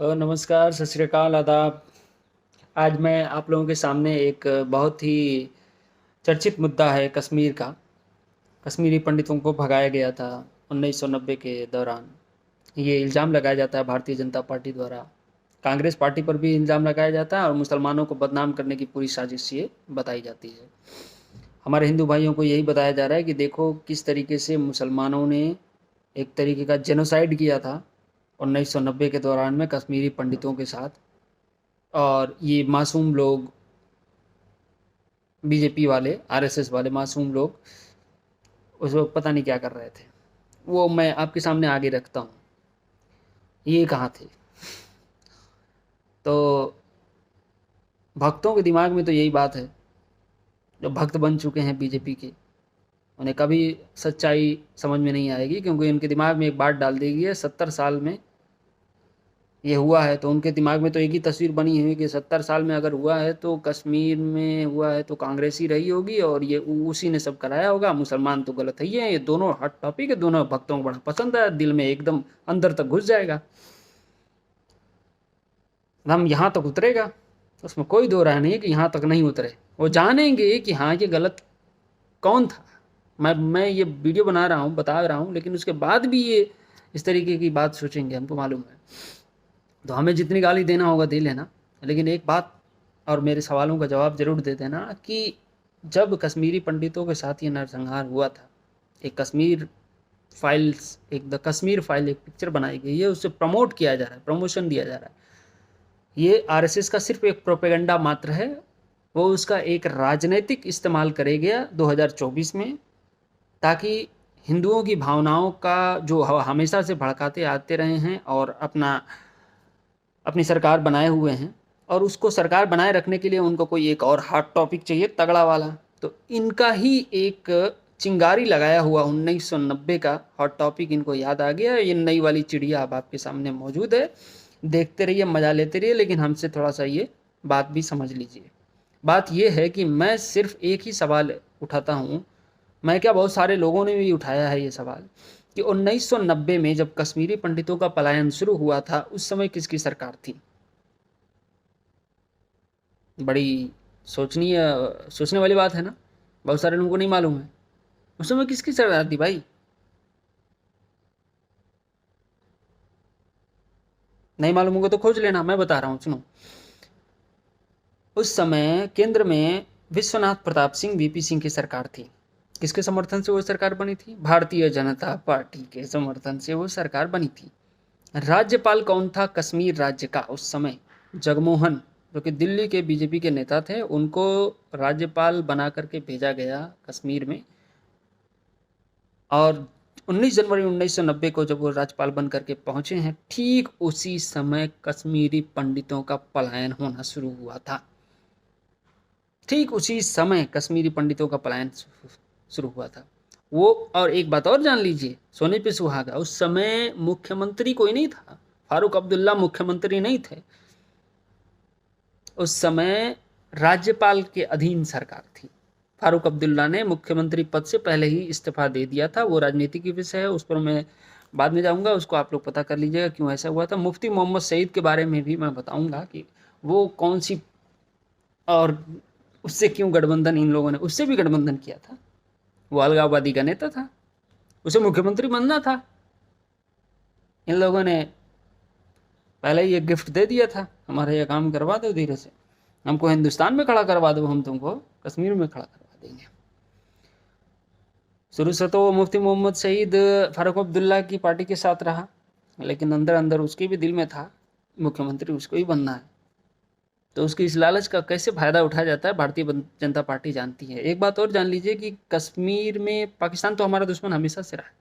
नमस्कार, सत श्री अकाल, आदाब। आज मैं आप लोगों के सामने एक बहुत ही चर्चित मुद्दा है कश्मीर का। कश्मीरी पंडितों को भगाया गया था 1990 के दौरान। ये इल्ज़ाम लगाया जाता है भारतीय जनता पार्टी द्वारा। कांग्रेस पार्टी पर भी इल्ज़ाम लगाया जाता है और मुसलमानों को बदनाम करने की पूरी साजिश ये बताई जाती है। हमारे हिंदू भाइयों को यही बताया जा रहा है कि देखो किस तरीके से मुसलमानों ने एक तरीके का जेनोसाइड किया था 1990 के दौरान में कश्मीरी पंडितों के साथ। और ये मासूम लोग, बीजेपी वाले, आरएसएस वाले मासूम लोग उस वक्त पता नहीं क्या कर रहे थे। वो मैं आपके सामने आगे रखता हूँ। ये कहाँ थे? तो भक्तों के दिमाग में तो यही बात है, जो भक्त बन चुके हैं बीजेपी के, उन्हें कभी सच्चाई समझ में नहीं आएगी, क्योंकि उनके दिमाग में एक बात डाल दी गई है 70 साल में ये हुआ है। तो उनके दिमाग में तो एक ही तस्वीर बनी हुई है कि 70 साल में अगर हुआ है तो कश्मीर में हुआ है तो कांग्रेस ही रही होगी और ये उसी ने सब कराया होगा। मुसलमान तो गलत ही है। ये दोनों हॉट टॉपिक है, दोनों भक्तों को बड़ा पसंद है, दिल में एकदम अंदर तक घुस जाएगा, हम यहाँ तक उतरेगा। उसमें कोई दो राय नहीं है कि यहाँ तक नहीं उतरे। वो जानेंगे कि हाँ ये गलत कौन था। मैं ये वीडियो बना रहा हूँ, बता रहा हूँ, लेकिन उसके बाद भी ये इस तरीके की बात सोचेंगे, हमको मालूम है। तो हमें जितनी गाली देना होगा दे लेना, लेकिन एक बात और मेरे सवालों का जवाब ज़रूर दे देना कि जब कश्मीरी पंडितों के साथ ये नरसंहार हुआ था, एक कश्मीर फाइल्स, एक द कश्मीर फाइल, एक पिक्चर बनाई गई है, उससे प्रमोट किया जा रहा है, प्रमोशन दिया जा रहा है। ये आरएसएस का सिर्फ एक प्रोपेगेंडा मात्र है। वो उसका एक राजनीतिक इस्तेमाल करेगा 2024 में, ताकि हिंदुओं की भावनाओं का जो हमेशा से भड़काते आते रहे हैं और अपनी सरकार बनाए हुए हैं, और उसको सरकार बनाए रखने के लिए उनको कोई एक और हॉट टॉपिक चाहिए तगड़ा वाला। तो इनका ही एक चिंगारी लगाया हुआ 1990 का हॉट टॉपिक इनको याद आ गया। ये नई वाली चिड़िया अब आपके सामने मौजूद है, देखते रहिए, मज़ा लेते रहिए, लेकिन हमसे थोड़ा सा ये बात भी समझ लीजिए। बात ये है कि मैं सिर्फ एक ही सवाल उठाता हूँ, मैं क्या, बहुत सारे लोगों ने भी उठाया है ये सवाल, कि 1990 में जब कश्मीरी पंडितों का पलायन शुरू हुआ था, उस समय किसकी सरकार थी? बड़ी सोचनीय सोचने वाली बात है ना। बहुत सारे लोगों को नहीं मालूम है उस समय किसकी सरकार थी भाई। नहीं मालूम होगा तो खोज लेना, मैं बता रहा हूँ, सुनो। उस समय केंद्र में विश्वनाथ प्रताप सिंह, वीपी सिंह की सरकार थी। किसके समर्थन से वो सरकार बनी थी? भारतीय जनता पार्टी के समर्थन से वो सरकार बनी थी। राज्यपाल कौन था कश्मीर राज्य का उस समय? जगमोहन, जो कि दिल्ली के बीजेपी के नेता थे, उनको राज्यपाल बना करके भेजा गया कश्मीर में। और 19 जनवरी 1990 को जब वो राज्यपाल बन करके पहुंचे हैं, ठीक उसी समय कश्मीरी पंडितों का पलायन होना शुरू हुआ था। ठीक उसी समय कश्मीरी पंडितों का पलायन शुरू हुआ था वो। और एक बात और जान लीजिए, सोने पे सुहागा, उस समय मुख्यमंत्री कोई नहीं था। फारूक अब्दुल्ला मुख्यमंत्री नहीं थे उस समय, राज्यपाल के अधीन सरकार थी। फारूक अब्दुल्ला ने मुख्यमंत्री पद से पहले ही इस्तीफा दे दिया था। वो राजनीतिक विषय है, उस पर मैं बाद में जाऊंगा, उसको आप लोग पता कर लीजिएगा क्यों ऐसा हुआ था। मुफ्ती मोहम्मद सईद के बारे में भी मैं बताऊंगा कि वो कौन सी, और उससे क्यों गठबंधन इन लोगों ने, उससे भी गठबंधन किया था। वो अलगाववादी का नेता था, उसे मुख्यमंत्री बनना था। इन लोगों ने पहले ही एक गिफ्ट दे दिया था, हमारा ये काम करवा दो धीरे से, हमको हिंदुस्तान में खड़ा करवा दो, हम तुमको कश्मीर में खड़ा करवा देंगे। शुरू से तो वो मुफ्ती मोहम्मद सईद फारूक अब्दुल्ला की पार्टी के साथ रहा, लेकिन अंदर अंदर उसके भी दिल में था मुख्यमंत्री उसको ही बनना है। तो उसकी इस लालच का कैसे फायदा उठाया जाता है, भारतीय जनता पार्टी जानती है। एक बात और जान लीजिए कि कश्मीर में पाकिस्तान तो हमारा दुश्मन हमेशा से रहा है।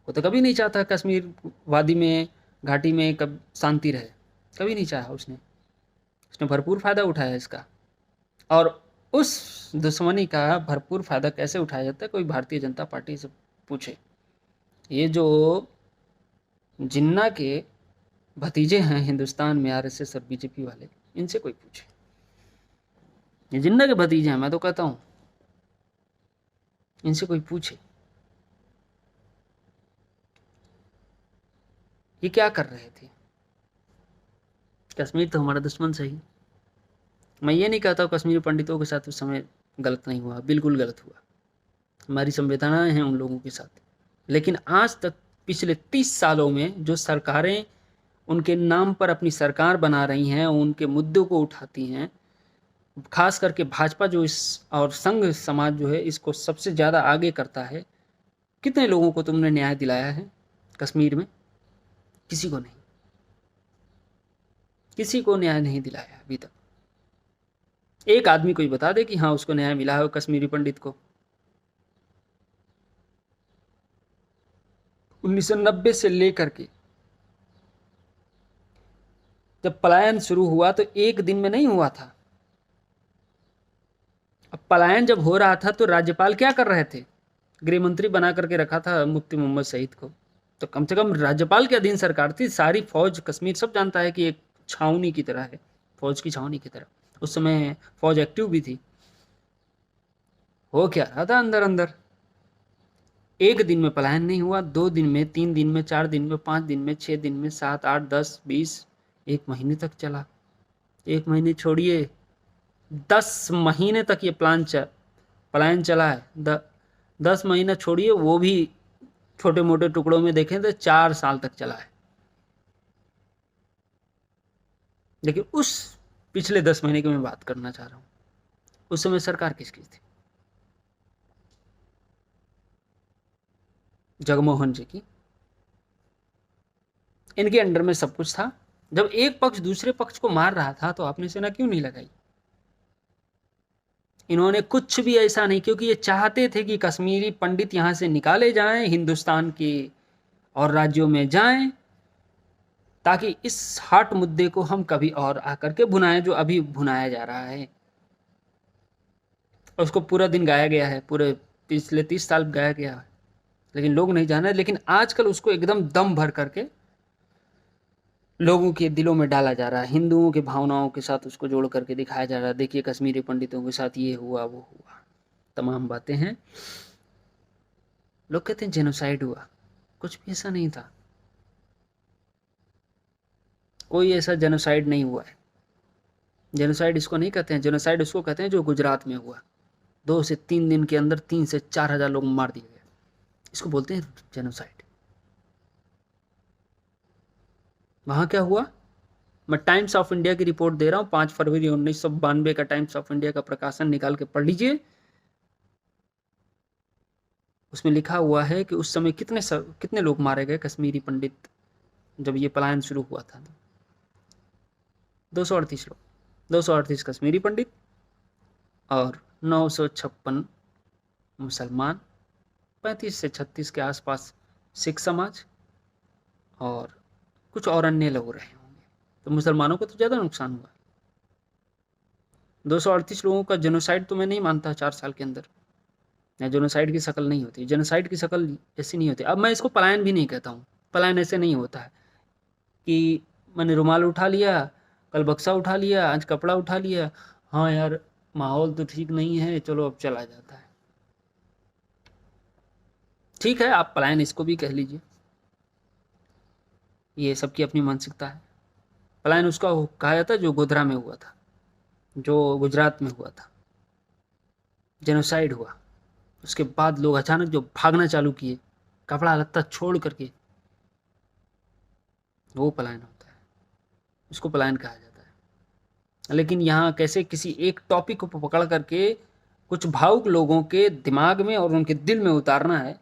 वो तो कभी नहीं चाहता कश्मीर वादी में, घाटी में कब शांति रहे, कभी नहीं चाहा उसने। उसने भरपूर फायदा उठाया इसका। और उस दुश्मनी का भरपूर फायदा कैसे उठाया जाता है, कोई भारतीय जनता पार्टी से पूछे। ये जो जिन्ना के भतीजे हैं हिंदुस्तान में, आरएसएस और बीजेपी वाले, इनसे कोई पूछे। ये जिन्ना के भतीजे हैं, मैं तो कहता हूं, इनसे कोई पूछे। ये क्या कर रहे थे? कश्मीर तो हमारा दुश्मन सही। मैं ये नहीं कहता कश्मीरी पंडितों के साथ उस समय गलत नहीं हुआ, बिल्कुल गलत हुआ, हमारी संवेदनाएं हैं उन लोगों के साथ। लेकिन आज तक पिछले 30 सालों में जो सरकारें उनके नाम पर अपनी सरकार बना रही हैं, उनके मुद्दों को उठाती हैं, खास करके भाजपा जो इस और संघ समाज जो है इसको सबसे ज़्यादा आगे करता है, कितने लोगों को तुमने न्याय दिलाया है कश्मीर में? किसी को नहीं, किसी को न्याय नहीं दिलाया अभी तक। एक आदमी कोई बता दे कि हाँ उसको न्याय मिला है कश्मीरी पंडित को। 1990 से लेकर के जब पलायन शुरू हुआ तो एक दिन में नहीं हुआ था। अब पलायन जब हो रहा था तो राज्यपाल क्या कर रहे थे? गृह मंत्री बना करके रखा था मुफ्ती मोहम्मद शहीद को। तो कम से कम राज्यपाल के अधीन सरकार थी। सारी फौज, कश्मीर सब जानता है कि एक छावनी की तरह है, फौज की छावनी की तरह। उस समय फौज एक्टिव भी थी। हो क्या रहा था अंदर अंदर? एक दिन में पलायन नहीं हुआ, 2 दिन में, 3 दिन में, 4 दिन में, 5 दिन में, 6 दिन में, 7, 8, 10, 20, 1 महीने तक चला। 1 महीने छोड़िए, 10 महीने तक ये पलायन चला है। 10 महीना छोड़िए, वो भी छोटे मोटे टुकड़ों में देखें तो 4 साल तक चला है। लेकिन उस पिछले 10 महीने की मैं बात करना चाह रहा हूं। उस समय सरकार किसकी थी? जगमोहन जी की। इनके अंडर में सब कुछ था। जब एक पक्ष दूसरे पक्ष को मार रहा था तो आपने सेना क्यों नहीं लगाई? इन्होंने कुछ भी ऐसा नहीं, क्योंकि ये चाहते थे कि कश्मीरी पंडित यहां से निकाले जाएं, हिंदुस्तान के और राज्यों में जाएं, ताकि इस हॉट मुद्दे को हम कभी और आकर के भुनाएं, जो अभी भुनाया जा रहा है। और उसको पूरा दिन गाया गया है, पूरे पिछले 30 साल गाया गया है, लेकिन लोग नहीं जाने। लेकिन आजकल उसको एकदम दम भर करके लोगों के दिलों में डाला जा रहा है, हिंदुओं के भावनाओं के साथ उसको जोड़ करके दिखाया जा रहा है। देखिए कश्मीरी पंडितों के साथ ये हुआ, वो हुआ, तमाम बातें हैं। लोग कहते हैं जेनोसाइड हुआ, कुछ भी ऐसा नहीं था। कोई ऐसा जेनोसाइड नहीं हुआ है। जेनोसाइड इसको नहीं कहते हैं, जेनोसाइड उसको कहते हैं जो गुजरात में हुआ। 2 से 3 दिन के अंदर 3 से 4 हजार लोग मार दिए गए, इसको बोलते हैं जेनोसाइड। वहां क्या हुआ? मैं टाइम्स ऑफ इंडिया की रिपोर्ट दे रहा हूं, 5 फरवरी 1992 का टाइम्स ऑफ इंडिया का प्रकाशन निकाल के पढ़ लीजिए। उसमें लिखा हुआ है कि उस समय कितने लोग मारे गए कश्मीरी पंडित जब ये पलायन शुरू हुआ था। 238 लोग, 238 कश्मीरी पंडित और 956 मुसलमान, 35 से 36 के आसपास सिख समाज और कुछ और अन्य लोग रहे होंगे। तो मुसलमानों को तो ज़्यादा नुकसान हुआ। 238 लोगों का जेनोसाइड तो मैं नहीं मानता 4 साल के अंदर। या जेनोसाइड की शक्ल नहीं होती, जेनोसाइड की शक्ल ऐसी नहीं होती। अब मैं इसको पलायन भी नहीं कहता हूँ, पलायन ऐसे नहीं होता है कि मैंने रुमाल उठा लिया, कल बक्सा उठा लिया, आज कपड़ा उठा लिया, हाँ यार माहौल तो ठीक नहीं है, चलो अब चला जाता है। ठीक है, आप पलायन इसको भी कह लीजिए, ये सबकी अपनी मानसिकता है। पलायन उसका कहा जाता है जो गोधरा में हुआ था, जो गुजरात में हुआ था, जेनोसाइड हुआ। उसके बाद लोग अचानक जो भागना चालू किए, कपड़ा लत्ता छोड़ करके, वो पलायन होता है, उसको पलायन कहा जाता है। लेकिन यहाँ कैसे किसी एक टॉपिक को पकड़ करके कुछ भावुक लोगों के दिमाग में और उनके दिल में उतारना है,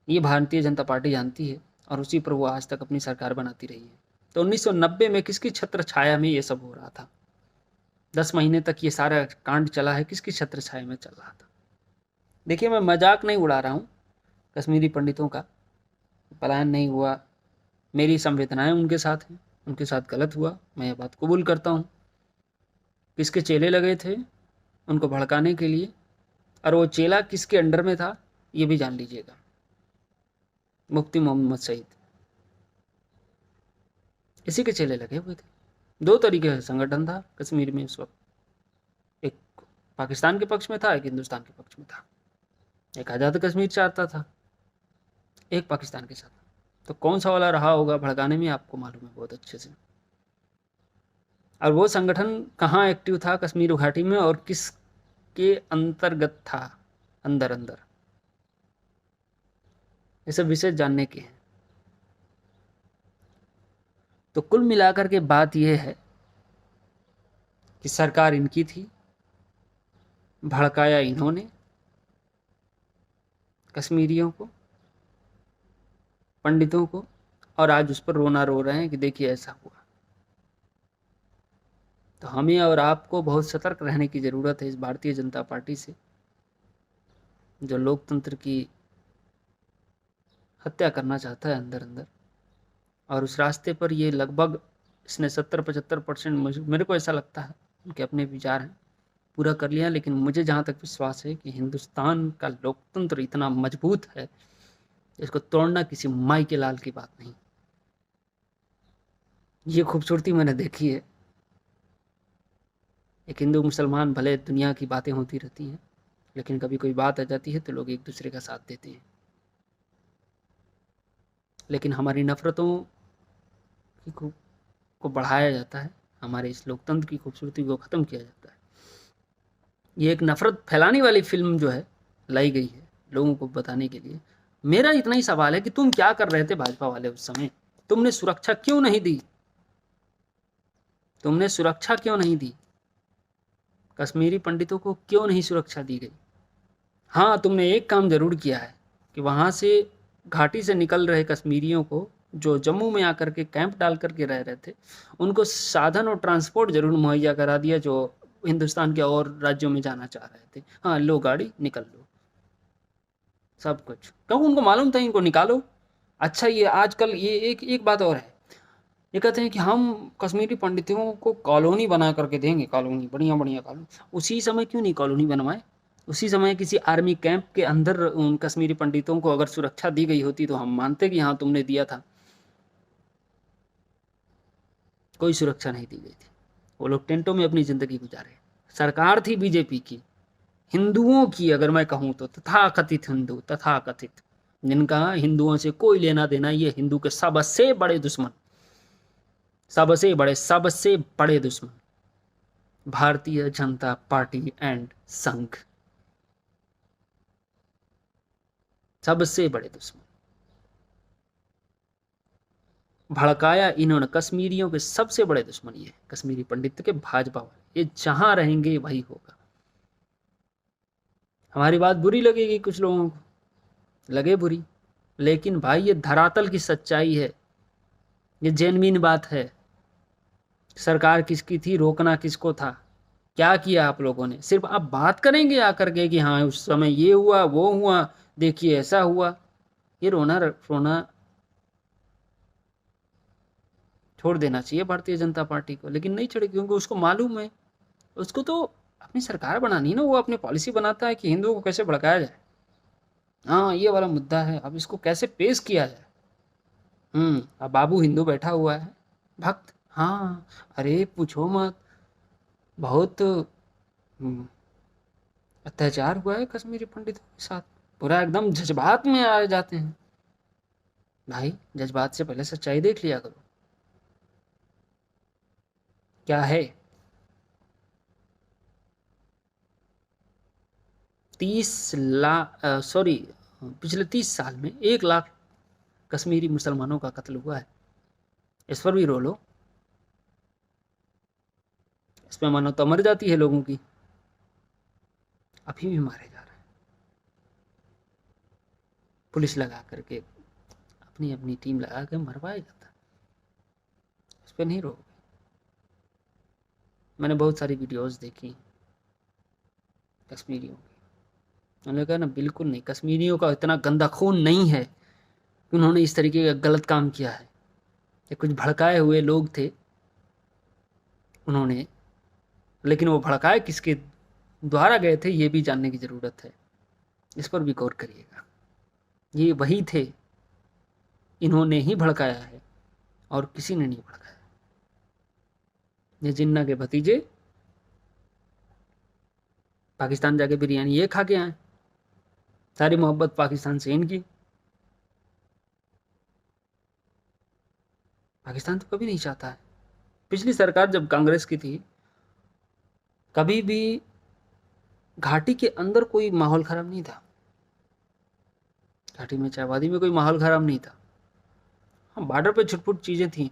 ये भारतीय जनता पार्टी जानती है और उसी पर वो आज तक अपनी सरकार बनाती रही है। तो 1990 में किसकी छत्र छाया में ये सब हो रहा था? 10 महीने तक ये सारा कांड चला है, किसकी छत्र छाया में चल रहा था? देखिए मैं मजाक नहीं उड़ा रहा हूँ कश्मीरी पंडितों का, पलायन नहीं हुआ, मेरी संवेदनाएं उनके साथ हैं, उनके साथ गलत हुआ, मैं ये बात कबूल करता हूँ। किसके चेले लगे थे उनको भड़काने के लिए, और वो चेला किसके अंडर में था ये भी जान लीजिएगा, मुफ्ती मोहम्मद शहीद, इसी के चेले लगे हुए थे। 2 तरीके का संगठन था कश्मीर में उस वक्त, एक पाकिस्तान के पक्ष में था, एक हिंदुस्तान के पक्ष में था। एक आज़ाद कश्मीर चाहता था, एक पाकिस्तान के साथ। तो कौन सा वाला रहा होगा भड़काने में, आपको मालूम है बहुत अच्छे से। और वो संगठन कहाँ एक्टिव था कश्मीर घाटी में, और किसके अंतर्गत था, अंदर अंदर, ये सब विषय जानने के हैं। तो कुल मिलाकर के बात यह है कि सरकार इनकी थी, भड़काया इन्होंने कश्मीरियों को, पंडितों को, और आज उस पर रोना रो रहे हैं कि देखिए ऐसा हुआ। तो हमें और आपको बहुत सतर्क रहने की ज़रूरत है इस भारतीय जनता पार्टी से, जो लोकतंत्र की हत्या करना चाहता है अंदर अंदर। और उस रास्ते पर ये लगभग इसने 70-75% मेरे को ऐसा लगता है, उनके अपने विचार हैं, पूरा कर लिया। लेकिन मुझे जहाँ तक विश्वास है कि हिंदुस्तान का लोकतंत्र इतना मजबूत है, इसको तोड़ना किसी माई के लाल की बात नहीं। ये खूबसूरती मैंने देखी है। एक हिंदू मुसलमान, भले दुनिया की बातें होती रहती हैं, लेकिन कभी कोई बात आ जाती है तो लोग एक दूसरे का साथ देते हैं। लेकिन हमारी नफरतों को बढ़ाया जाता है, हमारे इस लोकतंत्र की खूबसूरती को ख़त्म किया जाता है। ये एक नफरत फैलाने वाली फिल्म जो है लाई गई है लोगों को बताने के लिए। मेरा इतना ही सवाल है कि तुम क्या कर रहे थे भाजपा वाले उस समय? तुमने सुरक्षा क्यों नहीं दी? तुमने सुरक्षा क्यों नहीं दी? कश्मीरी पंडितों को क्यों नहीं सुरक्षा दी गई? हाँ, तुमने एक काम जरूर किया है कि वहाँ से घाटी से निकल रहे कश्मीरियों को, जो जम्मू में आकर के कैंप डाल करके रह रहे थे, उनको साधन और ट्रांसपोर्ट जरूर मुहैया करा दिया, जो हिंदुस्तान के और राज्यों में जाना चाह रहे थे। हाँ, लो गाड़ी निकल लो, सब कुछ। क्यों? उनको मालूम था इनको निकालो। अच्छा, ये आजकल ये एक बात और है, ये कहते हैं कि हम कश्मीरी पंडितों को कॉलोनी बना करके देंगे, कॉलोनी, बढ़िया बढ़िया कॉलोनी। उसी समय क्यों नहीं कॉलोनी बनवाए? उसी समय किसी आर्मी कैंप के अंदर उन कश्मीरी पंडितों को अगर सुरक्षा दी गई होती तो हम मानते कि हाँ तुमने दिया था। कोई सुरक्षा नहीं दी गई थी, वो लोग टेंटों में अपनी जिंदगी गुजारे। सरकार थी बीजेपी की, हिंदुओं की अगर मैं कहूँ तो, तथाकथित हिंदू, तथाकथित, जिनका हिंदुओं से कोई लेना देना, ये हिंदू के सबसे बड़े दुश्मन, सबसे बड़े दुश्मन भारतीय जनता पार्टी एंड संघ, सबसे बड़े दुश्मन। भड़काया इन्होंने कश्मीरियों के सबसे बड़े दुश्मन ये कश्मीरी पंडित के भाजपा वाले, ये जहां रहेंगे वही होगा। हमारी बात बुरी लगेगी कुछ लोगों को, लगे बुरी, लेकिन भाई ये धरातल की सच्चाई है, ये जेन्युइन बात है। सरकार किसकी थी, रोकना किसको था? क्या किया आप लोगों ने? सिर्फ आप बात करेंगे आकर के कि हाँ उस समय ये हुआ वो हुआ, देखिए ऐसा हुआ। ये रोना रोना छोड़ देना चाहिए भारतीय जनता पार्टी को, लेकिन नहीं छोड़े, क्योंकि उसको मालूम है, उसको तो अपनी सरकार बनानी है ना। वो अपनी पॉलिसी बनाता है कि हिंदुओं को कैसे भड़काया जाए, हाँ ये वाला मुद्दा है, अब इसको कैसे पेश किया जाए। अब बाबू हिंदू बैठा हुआ है, भक्त, हाँ, अरे पूछो मत, बहुत अत्याचार हुआ है कश्मीरी पंडितों के साथ, पूरा एकदम जज्बात में आ जाते हैं। भाई जज्बात से पहले सच्चाई देख लिया करो, क्या है। 30 लाख, सॉरी, पिछले 30 साल में 1 लाख कश्मीरी मुसलमानों का कत्ल हुआ है। इस पर भी रो लो, इस पर मानवता मर जाती है लोगों की, अभी भी मारे जा रहे हैं पुलिस लगा करके, अपनी अपनी टीम लगा कर मरवाया जाता है। इस पर नहीं रोगे। मैंने बहुत सारी वीडियोस देखी कश्मीरियों की, उन्होंने कहा ना बिल्कुल नहीं, कश्मीरियों का इतना गंदा खून नहीं है कि उन्होंने इस तरीके का गलत काम किया है। ये कुछ भड़काए हुए लोग थे उन्होंने, लेकिन वो भड़काए किसके द्वारा गए थे ये भी जानने की ज़रूरत है, इस पर भी गौर करिएगा। ये वही थे, इन्होंने ही भड़काया है और किसी ने नहीं भड़काया। ये जिन्ना के भतीजे पाकिस्तान जाके बिरयानी ये खा के आए, सारी मोहब्बत पाकिस्तान से इनकी। पाकिस्तान तो कभी नहीं चाहता है। पिछली सरकार जब कांग्रेस की थी, कभी भी घाटी के अंदर कोई माहौल खराब नहीं था। घाटी में चायवादी में कोई माहौल खराब नहीं था। हाँ, बॉर्डर पे छुटपुट चीजें थी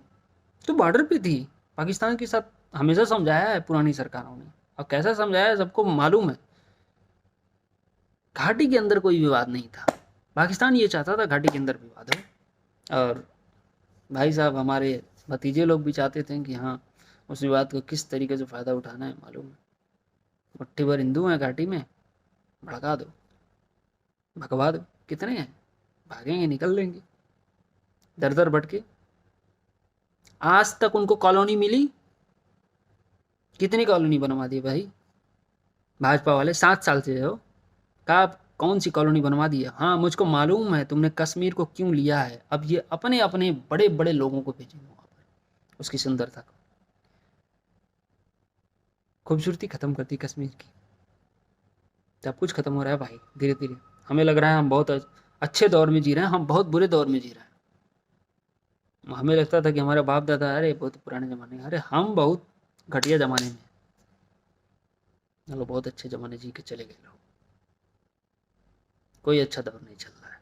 तो बॉर्डर पे थी। पाकिस्तान के साथ हमेशा समझाया है पुरानी सरकारों ने, और कैसा समझाया है सबको मालूम है। घाटी के अंदर कोई विवाद नहीं था। पाकिस्तान ये चाहता था घाटी के अंदर विवाद हो, और भाई साहब हमारे भतीजे लोग भी चाहते थे कि हाँ, उस विवाद को किस तरीके से फ़ायदा उठाना है मालूम है। मुट्ठी भर हिंदू हैं घाटी में, भड़का दो, भगवा दो। कितने हैं, भागेंगे, निकल लेंगे दर दर भटके। आज तक उनको कॉलोनी मिली? कितनी कॉलोनी बनवा दी भाई भाजपा वाले, 7 साल से हो। कहा कौन सी कॉलोनी बनवा दी है? हाँ, मुझको मालूम है तुमने कश्मीर को क्यों लिया है। अब ये अपने अपने बड़े बड़े लोगों को भेजेंगे वहां पर, उसकी सुंदरता को, खूबसूरती खत्म करती कश्मीर की। सब कुछ खत्म हो रहा है भाई धीरे धीरे। हमें लग रहा है हम बहुत अच्छे दौर में जी रहे हैं, हम बहुत बुरे दौर में जी रहे हैं। हमें लगता था कि हमारे बाप दादा अरे बहुत पुराने जमाने, अरे हम बहुत घटिया जमाने में, हम लोग बहुत अच्छे जमाने जी के चले गए लोग। कोई अच्छा दौर नहीं चल रहा है।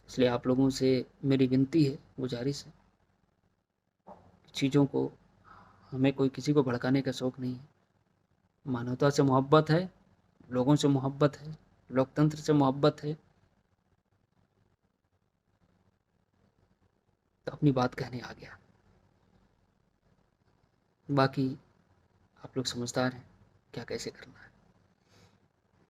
इसलिए आप लोगों से मेरी विनती है, गुजारिश है, चीज़ों को, हमें कोई किसी को भड़काने का शौक नहीं है। मानवता से मोहब्बत है, लोगों से मोहब्बत है, लोकतंत्र से मोहब्बत है, तो अपनी बात कहने आ गया। बाकी आप लोग समझदार हैं क्या कैसे करना है।